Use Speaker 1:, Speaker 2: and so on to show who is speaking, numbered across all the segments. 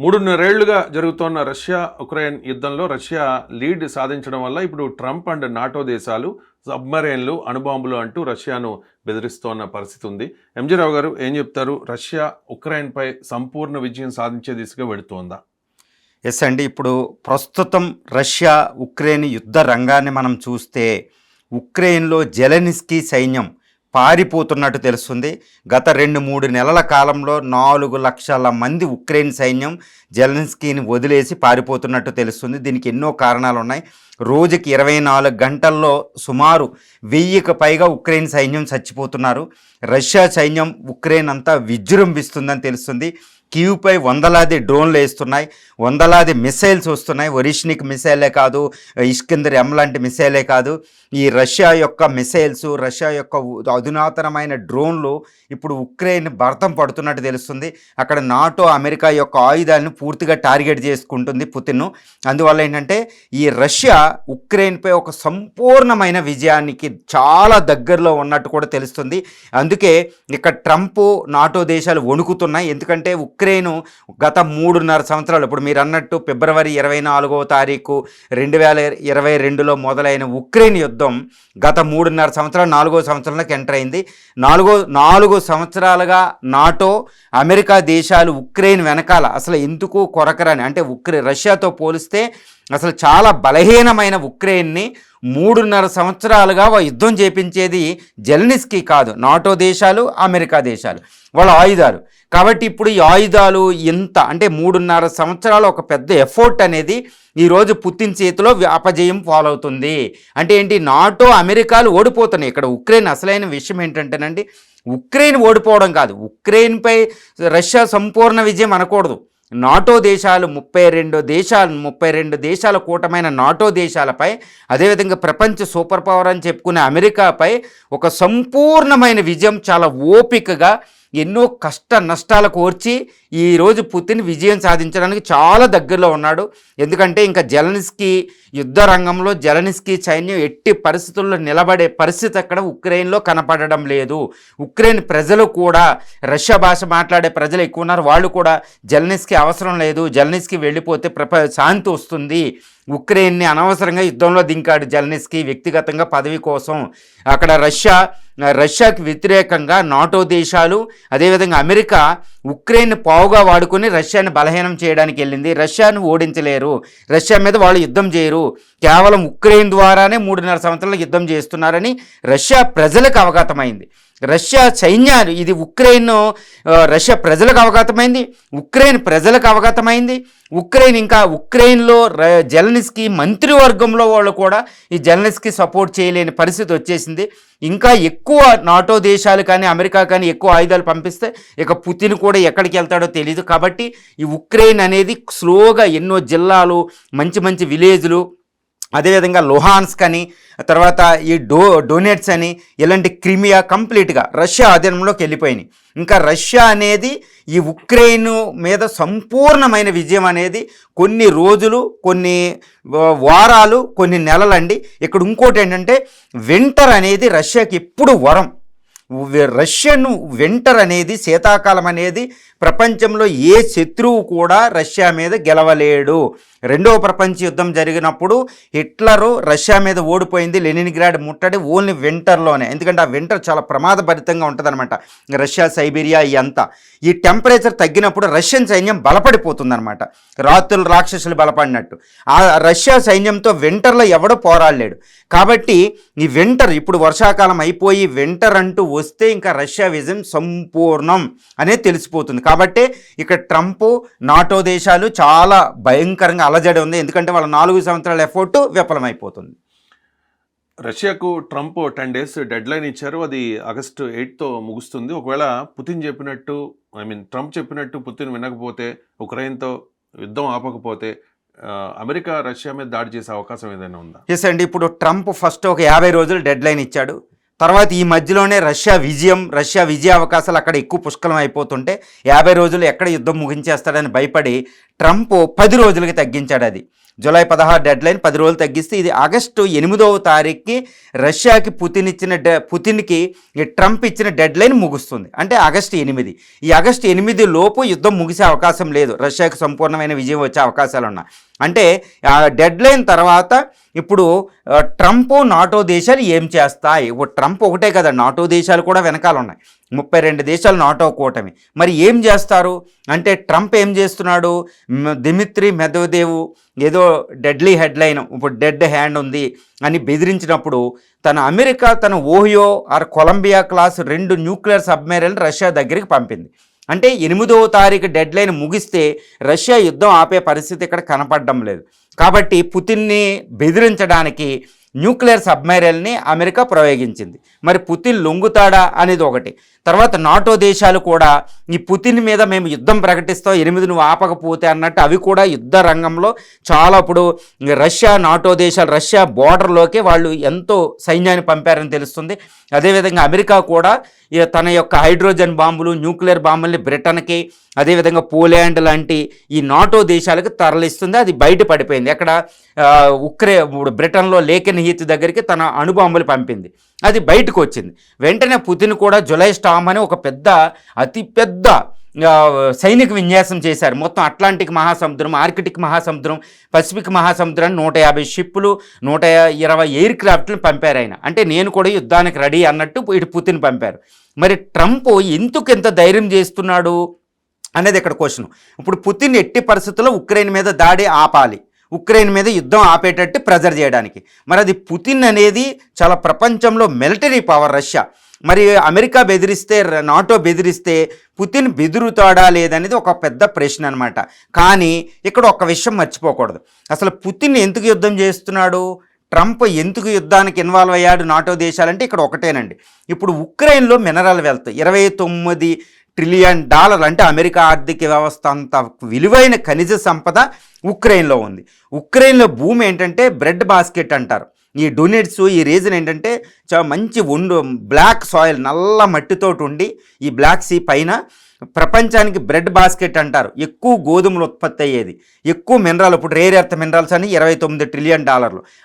Speaker 1: 3.5 ఏళ్లుగా జరుగుతోన్న Russia Ukraine యుద్ధంలో Russia lead సాధించడం వల్ల ఇప్పుడు ట్రంప్ అండ్ నాటో దేశాలు సబ్మరైన్లు, అణుబాంబులు అంటూ రష్యాను బెదిరిస్తోన్న పరిస్థితి ఉంది. ఎంజీ రావు గారు ఏం చెప్తారు? రష్యా ఉక్రెయిన్పై సంపూర్ణ విజయం సాధించే దిశగా వెళుతోందా?
Speaker 2: ఎస్ అండి. ఇప్పుడు ప్రస్తుతం రష్యా ఉక్రెయిన్ యుద్ధ రంగాన్ని మనం చూస్తే ఉక్రెయిన్లో జెలెన్స్కీ సైన్యం పారిపోతున్నట్టు తెలుస్తుంది. గత 2-3 నెలల కాలంలో 4 లక్షల మంది ఉక్రెయిన్ సైన్యం జెలెన్స్కీని వదిలేసి పారిపోతున్నట్టు తెలుస్తుంది. దీనికి ఎన్నో కారణాలు ఉన్నాయి. రోజుకి 24 గంటల్లో సుమారు 1000కి పైగా ఉక్రెయిన్ సైన్యం చచ్చిపోతున్నారు. రష్యా సైన్యం ఉక్రెయిన్ అంతా విజృంభిస్తుందని తెలుస్తుంది. కీవ్పై వందలాది డ్రోన్లు వేస్తున్నాయి, వందలాది మిసైల్స్ వస్తున్నాయి. ఒరిష్నిక్ మిసైలే కాదు, ఇస్కందర్ ఎం లాంటి మిసైలే కాదు, ఈ రష్యా యొక్క మిసైల్స్, రష్యా యొక్క అధునాతనమైన డ్రోన్లు ఇప్పుడు ఉక్రెయిన్ భర్తం పడుతున్నట్టు తెలుస్తుంది. అక్కడ నాటో, అమెరికా యొక్క ఆయుధాలను పూర్తిగా టార్గెట్ చేసుకుంటుంది పుతిన్. అందువల్ల ఏంటంటే ఈ రష్యా ఉక్రెయిన్పై ఒక సంపూర్ణమైన విజయానికి చాలా దగ్గరలో ఉన్నట్టు కూడా తెలుస్తుంది. అందుకే ఇక్కడ ట్రంప్, నాటో దేశాలు వణుకుతున్నాయి. ఎందుకంటే ఉక్రెయిన్ గత 3.5 సంవత్సరాలు, ఇప్పుడు మీరు అన్నట్టు ఫిబ్రవరి 24వ తారీఖు 2022లో మొదలైన ఉక్రెయిన్ యుద్ధం గత 3.5 సంవత్సరాలు 4వ సంవత్సరంలోకి ఎంటర్ అయింది. 4 సంవత్సరాలుగా నాటో, అమెరికా దేశాలు ఉక్రెయిన్ వెనకాల అసలు ఎందుకు కొరకరని, అంటే రష్యాతో పోలిస్తే అసలు చాలా బలహీనమైన ఉక్రెయిన్ని 3.5 సంవత్సరాలుగా యుద్ధం చేపించేది జెలెన్స్కీ కాదు, నాటో దేశాలు, అమెరికా దేశాలు, వాళ్ళ ఆయుధాలు. కాబట్టి ఇప్పుడు ఈ ఆయుధాలు ఇంత అంటే 3.5 సంవత్సరాలు ఒక పెద్ద ఎఫోర్ట్ అనేది ఈరోజు పుతిన్ చేతిలో అపజయం పాలవుతుంది. అంటే ఏంటి, నాటో, అమెరికాలు ఓడిపోతున్నాయి. ఇక్కడ ఉక్రెయిన్ అసలైన విషయం ఏంటంటేనండి, ఉక్రెయిన్ ఓడిపోవడం కాదు, ఉక్రెయిన్పై రష్యా సంపూర్ణ విజయం అనకూడదు. నాటో దేశాలు 32 దేశాల కూటమైన నాటో దేశాలపై, అదేవిధంగా ప్రపంచ సూపర్ పవర్ అని చెప్పుకునే అమెరికాపై ఒక సంపూర్ణమైన విజయం చాలా ఓపికగా ఎన్నో కష్ట నష్టాలు కోర్చి ఈరోజు పుతిన్ విజయం సాధించడానికి చాలా దగ్గరలో ఉన్నాడు. ఎందుకంటే ఇంకా జెలెన్స్కీ యుద్ధ రంగంలో జెలెన్స్కీ సైన్యం ఎట్టి పరిస్థితుల్లో నిలబడే పరిస్థితి అక్కడ ఉక్రెయిన్లో కనపడడం లేదు. ఉక్రెయిన్ ప్రజలు కూడా, రష్యా భాష మాట్లాడే ప్రజలు ఎక్కువ ఉన్నారు, వాళ్ళు కూడా జెలెన్స్కీ అవసరం లేదు, జెలెన్స్కీ వెళ్ళిపోతే శాంతి వస్తుంది, ఉక్రెయిన్ని అనవసరంగా యుద్ధంలో దింకాడు జెలెన్స్కీ వ్యక్తిగతంగా పదవి కోసం. అక్కడ రష్యాకి వ్యతిరేకంగా నాటో దేశాలు, అదేవిధంగా అమెరికా ఉక్రెయిన్ పావుగా వాడుకొని రష్యాని బలహీనం చేయడానికి వెళ్ళింది. రష్యాను ఓడించలేరు, రష్యా మీద వాళ్ళు యుద్ధం చేయరు, కేవలం ఉక్రెయిన్ ద్వారానే 3.5 సంవత్సరాలు యుద్ధం చేస్తున్నారని రష్యా ప్రజలకు అవగతమైంది. రష్యా సైన్యాలు, ఇది రష్యా ప్రజలకు అవగతమైంది, ఉక్రెయిన్ ప్రజలకు అవగతమైంది. ఉక్రెయిన్లో జెలెన్స్కీ మంత్రివర్గంలో వాళ్ళు కూడా ఈ జెలెన్స్కీ సపోర్ట్ చేయలేని పరిస్థితి వచ్చేసింది. ఇంకా ఎక్కువ నాటో దేశాలు కానీ అమెరికా కానీ ఎక్కువ ఆయుధాలు పంపిస్తే ఇక పుతిన్ కూడా ఎక్కడికి వెళ్తాడో తెలియదు. కాబట్టి ఈ ఉక్రెయిన్ అనేది స్లోగా ఎన్నో జిల్లాలు, మంచి విలేజ్లు, అదేవిధంగా లుహాన్స్క్ అని, తర్వాత ఈ డొనెట్స్ అని, ఇలాంటి క్రిమియా కంప్లీట్గా రష్యా ఆధీనంలోకి వెళ్ళిపోయినాయి. ఇంకా రష్యా అనేది ఈ ఉక్రెయిన్ మీద సంపూర్ణమైన విజయం అనేది కొన్ని రోజులు, కొన్ని వారాలు, కొన్ని నెలలండి. ఇక్కడ ఇంకోటి ఏంటంటే, వింటర్ అనేది రష్యాకి ఎప్పుడు వరం. రష్యన్ వింటర్ అనేది, శీతాకాలం అనేది ప్రపంచంలో ఏ శత్రువు కూడా రష్యా మీద గెలవలేడు. 2వ ప్రపంచ యుద్ధం జరిగినప్పుడు హిట్లరు రష్యా మీద ఓడిపోయింది, లెనిన్గ్రాడ్ ముట్టడి ఓన్లీ వింటర్లోనే. ఎందుకంటే ఆ వింటర్ చాలా ప్రమాదభరితంగా ఉంటుందన్నమాట. రష్యా, సైబీరియా ఇదంతా ఈ టెంపరేచర్ తగ్గినప్పుడు రష్యన్ సైన్యం బలపడిపోతుందన్నమాట, రాత్రులు రాక్షసులు బలపడినట్టు. ఆ రష్యా సైన్యంతో వింటర్లో ఎవడో పోరాడలేడు. కాబట్టి ఈ వింటర్, ఇప్పుడు వర్షాకాలం అయిపోయి వింటర్ అంటూ వస్తే ఇంకా రష్యా విజయం సంపూర్ణం అనేది తెలిసిపోతుంది. కాబట్టి ఇక్కడ ట్రంప్, నాటో దేశాలు చాలా భయంకరంగా అలజడి ఉంది. ఎందుకంటే వాళ్ళ 4 సంవత్సరాల ఎఫోర్టు విఫలమైపోతుంది.
Speaker 1: రష్యాకు ట్రంప్ 10 డేస్ డెడ్ లైన్ ఇచ్చారు. అది ఆగస్టు 8తో ముగుస్తుంది. ఒకవేళ ట్రంప్ చెప్పినట్టు పుతిన్ వినకపోతే, ఉక్రెయిన్తో యుద్ధం ఆపకపోతే అమెరికా రష్యా మీద దాడి చేసే అవకాశం ఏదైనా ఉందా?
Speaker 2: ఎస్ అండి. ఇప్పుడు ట్రంప్ ఫస్ట్ ఒక 50 రోజులు డెడ్ లైన్ ఇచ్చాడు. తర్వాత ఈ మధ్యలోనే రష్యా విజయ అవకాశాలు అక్కడ ఎక్కువ పుష్కలం అయిపోతుంటే 50 రోజులు ఎక్కడ యుద్ధం ముగించేస్తాడని భయపడి ట్రంప్ 10 రోజులకి తగ్గించాడు. అది జూలై 16 డెడ్ లైన్ 10 రోజులు తగ్గిస్తే ఇది ఆగస్టు 8వ తారీఖుకి రష్యాకి పుతిన్కి ఈ ట్రంప్ ఇచ్చిన డెడ్ లైన్ ముగుస్తుంది. అంటే ఆగస్టు 8. ఈ ఆగస్టు 8 లోపు యుద్ధం ముగిసే అవకాశం లేదు, రష్యాకి సంపూర్ణమైన విజయం వచ్చే అవకాశాలు ఉన్నాయి. అంటే ఆ డెడ్ లైన్ తర్వాత ఇప్పుడు ట్రంప్ నాటో దేశాలు ఏం చేస్తాయి? ట్రంప్ ఒకటే కదా, నాటో దేశాలు కూడా వెనకాల ఉన్నాయి, 32 దేశాలు నాటో కూటమి. మరి ఏం చేస్తారు అంటే ట్రంప్ ఏం చేస్తున్నాడు, దిమిత్రి మెద్వదేవ్ ఏదో డెడ్లీ హెడ్లైన్, ఇప్పుడు డెడ్ హ్యాండ్ ఉంది అని బెదిరించినప్పుడు అమెరికా తన Ohio or Columbia class 2 nuclear submarine Russia దగ్గరికి పంపింది. అంటే 8వ తారీఖు డెడ్ లైన్ ముగిస్తే రష్యా యుద్ధం ఆపే పరిస్థితి ఇక్కడ కనపడడం లేదు. కాబట్టి పుతిన్ని బెదిరించడానికి న్యూక్లియర్ సబ్మెరైన్ని అమెరికా ప్రయోగించింది. మరి పుతిన్ లొంగుతాడా అనేది ఒకటి. తర్వాత నాటో దేశాలు కూడా ఈ పుతిన్ మీద మేము యుద్ధం ప్రకటిస్తాం 8 నువ్వు ఆపకపోతే అన్నట్టు అవి కూడా యుద్ధ రంగంలో చాలా ఇప్పుడు రష్యా నాటో దేశాలు రష్యా బోర్డర్లోకి వాళ్ళు ఎంతో సైన్యాన్ని పంపారని తెలుస్తుంది. అదేవిధంగా అమెరికా కూడా తన యొక్క హైడ్రోజన్ బాంబులు న్యూక్లియర్ బాంబుల్ని బ్రిటన్కి అదేవిధంగా పోలాండ్ లాంటి ఈ నాటో దేశాలకు తరలిస్తుంది. అది బయట పడిపోయింది. అక్కడ బ్రిటన్లో లేకెన్ హీత్ దగ్గరికి తన అణుబాంబులు పంపింది, అది బయటకు వచ్చింది. వెంటనే పుతిన్ కూడా జులై స్టామ్ అని ఒక అతిపెద్ద సైనిక విన్యాసం చేశారు. మొత్తం అట్లాంటిక్ మహాసముద్రం, ఆర్కిటిక్ మహాసముద్రం, పసిఫిక్ మహాసముద్రాన్ని 150 షిప్పులు 120 ఎయిర్ క్రాఫ్ట్లు పంపారు ఆయన. అంటే నేను కూడా యుద్ధానికి రెడీ అన్నట్టు ఇటు పుతిన్ పంపారు. మరి ట్రంప్ ఎందుకు ఎంత ధైర్యం చేస్తున్నాడు అనేది ఇక్కడ క్వశ్చన్. ఇప్పుడు పుతిన్ ఎట్టి పరిస్థితుల్లో ఉక్రెయిన్ మీద దాడి ఆపాలి, ఉక్రెయిన్ మీద యుద్ధం ఆపేటట్టు ప్రెజర్ చేయడానికి. మరి అది పుతిన్ అనేది చాలా ప్రపంచంలో మిలిటరీ పవర్ రష్యా. మరి అమెరికా బెదిరిస్తే నాటో బెదిరిస్తే పుతిన్ బెదురుతాడా లేదనేది ఒక పెద్ద ప్రశ్న అనమాట. కానీ ఇక్కడ ఒక విషయం మర్చిపోకూడదు, అసలు పుతిన్ ఎందుకు యుద్ధం చేస్తున్నాడు, ట్రంప్ ఎందుకు యుద్ధానికి ఇన్వాల్వ్ అయ్యాడు నాటో దేశాలంటే ఇక్కడ ఒకటేనండి. ఇప్పుడు ఉక్రెయిన్లో మినరల్ వెల్త్ $29 ట్రిలియన్ అంటే అమెరికా ఆర్థిక వ్యవస్థ అంత విలువైన ఖనిజ సంపద ఉక్రెయిన్లో ఉంది. ఉక్రెయిన్లో భూమి ఏంటంటే బ్రెడ్ బాస్కెట్ అంటారు. ఈ డొనెట్స్ ఈ రీజన్ ఏంటంటే చాలా మంచి బ్లాక్ సాయిల్ నల్ల మట్టితోటి ఉండి ఈ బ్లాక్ సీ పైన ప్రపంచానికి బ్రెడ్ బాస్కెట్ అంటారు. ఎక్కువ గోధుమలు ఉత్పత్తి అయ్యేది, ఎక్కువ మినరల్, ఇప్పుడు రేర్ ఎర్త్ మినరల్స్ అని $29 ట్రిలియన్.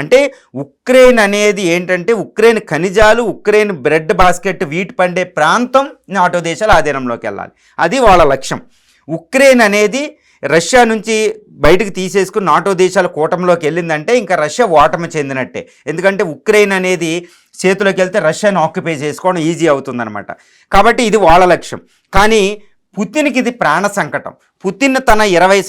Speaker 2: అంటే ఉక్రెయిన్ అనేది ఏంటంటే ఉక్రెయిన్ ఖనిజాలు, ఉక్రెయిన్ బ్రెడ్ బాస్కెట్ వీటి పండే ప్రాంతం నాటో దేశాల ఆధీనంలోకి వెళ్ళాలి, అది వాళ్ళ లక్ష్యం. ఉక్రెయిన్ అనేది రష్యా నుంచి బయటకు తీసేసుకుని నాటో దేశాల కూటమిలోకి వెళ్ళిందంటే ఇంకా రష్యా ఓటమి చెందినట్టే. ఎందుకంటే ఉక్రెయిన్ అనేది చేతిలోకి వెళ్తే రష్యాను ఆక్యుపై చేసుకోవడం ఈజీ అవుతుందన్నమాట. కాబట్టి ఇది వాళ్ళ లక్ష్యం. కానీ పుతిన్కి ఇది ప్రాణ సంకటం. పుతిన్ తన 25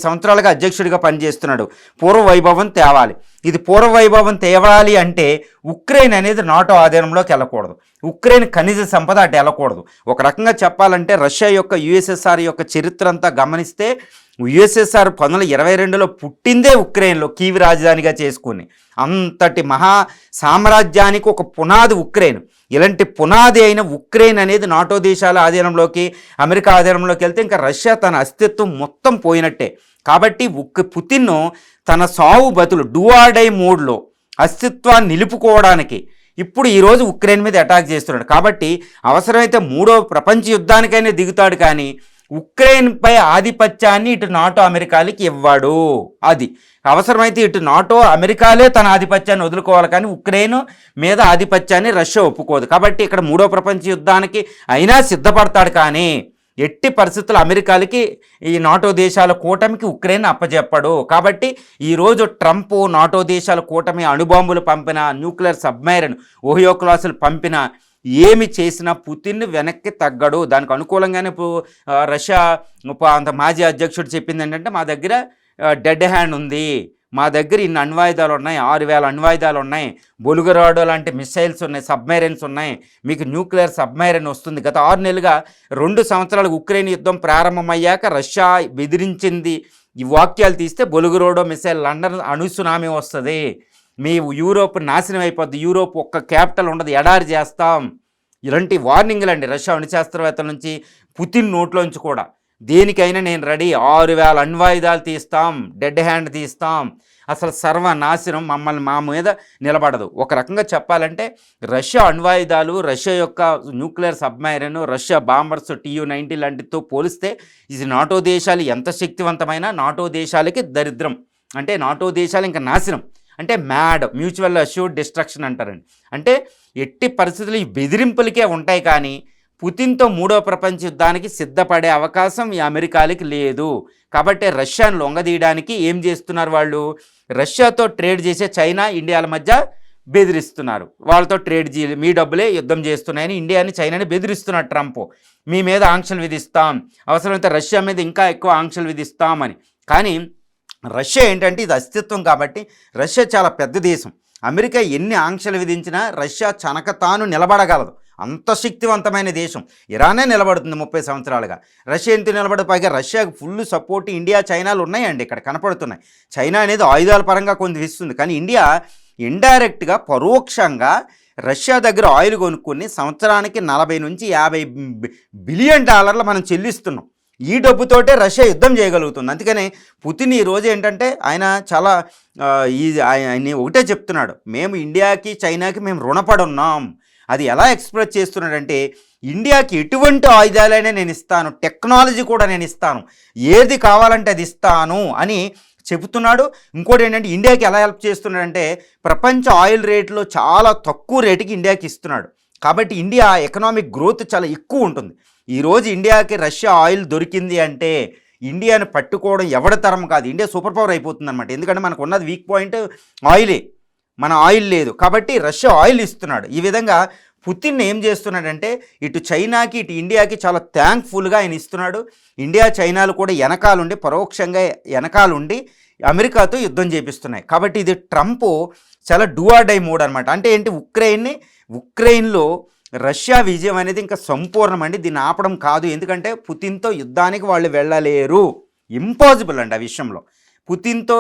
Speaker 2: సంవత్సరాలుగా అధ్యక్షుడిగా పనిచేస్తున్నాడు. పూర్వ వైభవం తేవాలి. ఇది పూర్వ వైభవం తేవాలి అంటే ఉక్రెయిన్ అనేది నాటో ఆధీనంలోకి వెళ్ళకూడదు, ఉక్రెయిన్ ఖనిజ సంపద అటు వెళ్ళకూడదు. ఒక రకంగా చెప్పాలంటే రష్యా యొక్క యుఎస్ఎస్ఆర్ యొక్క చరిత్ర అంతా గమనిస్తే యుఎస్ఎస్ఆర్ 1922లో పుట్టిందే ఉక్రెయిన్లో, కీవ్ రాజధానిగా చేసుకుని. అంతటి మహా సామ్రాజ్యానికి ఒక పునాది ఉక్రెయిన్. ఇలాంటి పునాది అయిన ఉక్రెయిన్ అనేది నాటో దేశాల ఆధీనంలోకి అమెరికా ఆధీనంలోకి వెళ్తే ఇంకా రష్యా తన అస్తిత్వం మొత్తం పోయినట్టే. కాబట్టి పుతిన్ తన సావు బతులు డూ ఆర్ డై మోడ్లో అస్తిత్వాన్ని నిలుపుకోవడానికి ఇప్పుడు ఈరోజు ఉక్రెయిన్ మీద అటాక్ చేస్తున్నాడు. కాబట్టి అవసరమైతే 3వ ప్రపంచ యుద్ధానికైనా దిగుతాడు, కానీ ఉక్రెయిన్పై ఆధిపత్యాన్ని ఇటు నాటో అమెరికాలకి ఇవ్వడు. అది అవసరమైతే ఇటు నాటో అమెరికాలే తన ఆధిపత్యాన్ని వదులుకోవాలి, కానీ ఉక్రెయిన్ మీద ఆధిపత్యాన్ని రష్యా ఒప్పుకోదు. కాబట్టి ఇక్కడ 3వ ప్రపంచ యుద్ధానికి అయినా సిద్ధపడతాడు, కానీ ఎట్టి పరిస్థితులు అమెరికాలకి ఈ నాటో దేశాల కూటమికి ఉక్రెయిన్ అప్పచెప్పడు. కాబట్టి ఈరోజు ట్రంప్ నాటో దేశాల కూటమి అణుబాంబులు పంపిన, న్యూక్లియర్ సబ్మెరైన్ ఓహియో క్లాసులు పంపిన, ఏమి చేసినా పుతిన్ వెనక్కి తగ్గడు. దానికి అనుకూలంగానే రష్యా అంత మాజీ అధ్యక్షుడు చెప్పింది ఏంటంటే మా దగ్గర డెడ్ హ్యాండ్ ఉంది, మా దగ్గర ఇన్ని అణ్వాయుధాలు ఉన్నాయి, 6000 అణ్వాయుధాలు ఉన్నాయి, బొలుగరాడో లాంటి మిసైల్స్ ఉన్నాయి, సబ్మెరైన్స్ ఉన్నాయి, మీకు న్యూక్లియర్ సబ్మెరైన్ వస్తుంది. గత 6 నెలలుగా 2 సంవత్సరాలకు ఉక్రెయిన్ యుద్ధం ప్రారంభమయ్యాక రష్యా బెదిరించింది. ఈ వాక్యాలు తీస్తే బొలుగరోడో మిసైల్, లండన్ అణు సునామీ వస్తుంది, మీ యూరోప్ నాశనం అయిపోద్ది, యూరోప్ ఒక్క క్యాపిటల్ ఉండదు, ఎడారి చేస్తాం, ఇలాంటి వార్నింగ్లు అండి రష్యా అణుశాస్త్రవేత్తల నుంచి పుతిన్ నోట్లోంచి కూడా. దేనికైనా నేను రెడీ, 6,000 అణ్వాయుధాలు తీస్తాం, డెడ్ హ్యాండ్ తీస్తాం, అసలు సర్వనాశనం మమ్మల్ని మా మీద నిలబడదు. ఒక రకంగా చెప్పాలంటే రష్యా అణ్వాయుధాలు, రష్యా యొక్క nuclear submarine, Russia bombers TU-90 లాంటితో పోలిస్తే ఇది నాటో దేశాలు ఎంత శక్తివంతమైన నాటో దేశాలకి దరిద్రం. అంటే నాటో దేశాలు ఇంకా నాశనం, అంటే మ్యాడ్, మ్యూచువల్ అష్యూర్డ్ డిస్ట్రక్షన్ అంటారండి. అంటే ఎట్టి పరిస్థితులు ఈ బెదిరింపులకే ఉంటాయి, కానీ పుతిన్తో మూడో ప్రపంచ యుద్ధానికి సిద్ధపడే అవకాశం ఈ అమెరికాలకి లేదు. కాబట్టి రష్యాను లొంగదీయడానికి ఏం చేస్తున్నారు వాళ్ళు, రష్యాతో ట్రేడ్ చేసే చైనా, ఇండియాల మధ్య బెదిరిస్తున్నారు. వాళ్ళతో ట్రేడ్ చేయాలి, మీ డబ్బులే యుద్ధం చేస్తున్నాయని ఇండియాని, చైనాని బెదిరిస్తున్నారు ట్రంప్. మీ మీద ఆంక్షలు విధిస్తాం, అవసరమైతే రష్యా మీద ఇంకా ఎక్కువ ఆంక్షలు విధిస్తామని. కానీ రష్యా ఏంటంటే ఇది అస్తిత్వం కాబట్టి, రష్యా చాలా పెద్ద దేశం. అమెరికా ఎన్ని ఆంక్షలు విధించినా రష్యా చనక తాను నిలబడగలదు, అంత శక్తివంతమైన దేశం. ఇరానే నిలబడుతుంది 30 సంవత్సరాలుగా, రష్యా ఎందుకు నిలబడదు? పైగా రష్యాకు ఫుల్ సపోర్ట్ ఇండియా, చైనాలు ఉన్నాయండి, ఇక్కడ కనపడుతున్నాయి. చైనా అనేది ఆయుధాల పరంగా కొంత ఇస్తుంది, కానీ ఇండియా ఇండైరెక్ట్గా, పరోక్షంగా రష్యా దగ్గర ఆయిల్ కొనుక్కొని సంవత్సరానికి 40 నుంచి 50 బిలియన్ డాలర్లు మనం చెల్లిస్తున్నాం. ఈ డబ్బుతోటే రష్యా యుద్ధం చేయగలుగుతుంది. అందుకనే పుతిన్ ఈరోజు ఏంటంటే ఆయన చాలా ఆయన ఒకటే చెప్తున్నాడు, మేము ఇండియాకి, చైనాకి మేము రుణపడి ఉన్నాం. అది ఎలా ఎక్స్ప్రెస్ చేస్తున్నాడంటే, ఇండియాకి ఎటువంటి ఆయుధాలైనా నేను ఇస్తాను, టెక్నాలజీ కూడా నేను ఇస్తాను, ఏది కావాలంటే అది ఇస్తాను అని చెబుతున్నాడు. ఇంకోటి ఏంటంటే, ఇండియాకి ఎలా హెల్ప్ చేస్తున్నాడంటే, ప్రపంచ ఆయిల్ రేట్లో చాలా తక్కువ రేటుకి ఇండియాకి ఇస్తున్నాడు. కాబట్టి ఇండియా ఎకనామిక్ గ్రోత్ చాలా ఎక్కువ ఉంటుంది. ఈరోజు ఇండియాకి రష్యా ఆయిల్ దొరికింది అంటే ఇండియాని పట్టుకోవడం ఎవరి తరం కాదు, ఇండియా సూపర్ పవర్ అయిపోతుంది అనమాట. ఎందుకంటే మనకు ఉన్నది వీక్ పాయింట్ ఆయిలే, మన ఆయిల్ లేదు కాబట్టి రష్యా ఆయిల్ ఇస్తున్నాడు. ఈ విధంగా పుతిన్ ఏం చేస్తున్నాడంటే, ఇటు చైనాకి, ఇటు ఇండియాకి చాలా థ్యాంక్ఫుల్గా ఆయన ఇస్తున్నాడు. ఇండియా, చైనాలు కూడా వెనకాలుండి, పరోక్షంగా వెనకాలుండి అమెరికాతో యుద్ధం చేపిస్తున్నాయి. కాబట్టి ఇది ట్రంప్ చాలా డూ ఆర్ డై మోడ్ అనమాట. అంటే ఏంటి, ఉక్రెయిన్లో రష్యా విజయం అనేది ఇంకా సంపూర్ణం అండి, దీన్ని ఆపడం కాదు. ఎందుకంటే పుతిన్తో యుద్ధానికి వాళ్ళు వెళ్ళలేరు, ఇంపాసిబుల్ అండి ఆ విషయంలో. పుతిన్తో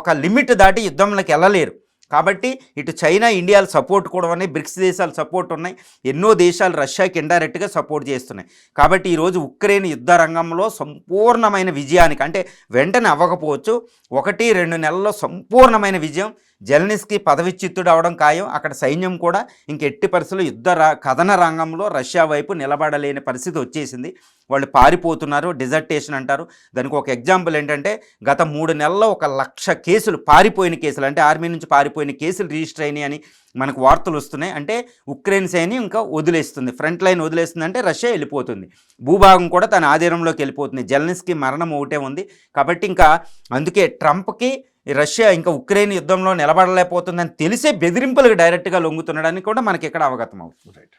Speaker 2: ఒక లిమిట్ దాటి యుద్ధంలోకి వెళ్ళలేరు. కాబట్టి ఇటు చైనా, ఇండియాల సపోర్ట్ కూడా ఉన్నాయి, బ్రిక్స్ దేశాల సపోర్ట్ ఉన్నాయి, ఎన్నో దేశాలు రష్యాకి ఇండైరెక్ట్గా సపోర్ట్ చేస్తున్నాయి. కాబట్టి ఈరోజు ఉక్రెయిన్ యుద్ధ రంగంలో సంపూర్ణమైన విజయానికి, అంటే వెంటనే అవ్వకపోవచ్చు, 1-2 నెలల్లో సంపూర్ణమైన విజయం. జెలెన్స్కీ పదవిచ్యుతుడు అవడం ఖాయం. అక్కడ సైన్యం కూడా ఇంక ఎట్టి పరిస్థితుల్లో కథన రంగంలో రష్యా వైపు నిలబడలేని పరిస్థితి వచ్చేసింది. వాళ్ళు పారిపోతున్నారు, డిజర్టేషన్ అంటారు. దానికి ఒక ఎగ్జాంపుల్ ఏంటంటే, గత 3 నెలల్లో 1,00,000 కేసులు, పారిపోయిన కేసులు, అంటే ఆర్మీ నుంచి పారిపోయిన కేసులు రిజిస్టర్ అయినాయి అని మనకు వార్తలు వస్తున్నాయి. అంటే ఉక్రెయిన్ సైన్యం ఇంకా వదిలేస్తుంది, ఫ్రంట్ లైన్ వదిలేస్తుంది, అంటే రష్యా వెళ్ళిపోతుంది, భూభాగం కూడా తన ఆధీనంలోకి వెళ్ళిపోతుంది. జెలెన్స్కీ మరణం ఒకటే ఉంది. కాబట్టి ఇంకా అందుకే ట్రంప్కి రష్యా ఇంకా ఉక్రెయిన్ యుద్ధంలో నిలబడలేకపోతుందని తెలిసే బెదిరింపులకు డైరెక్ట్గా లొంగుతుండడానికి కూడా మనకి ఇక్కడ అవగతం అవుతుంది.
Speaker 1: రైట్.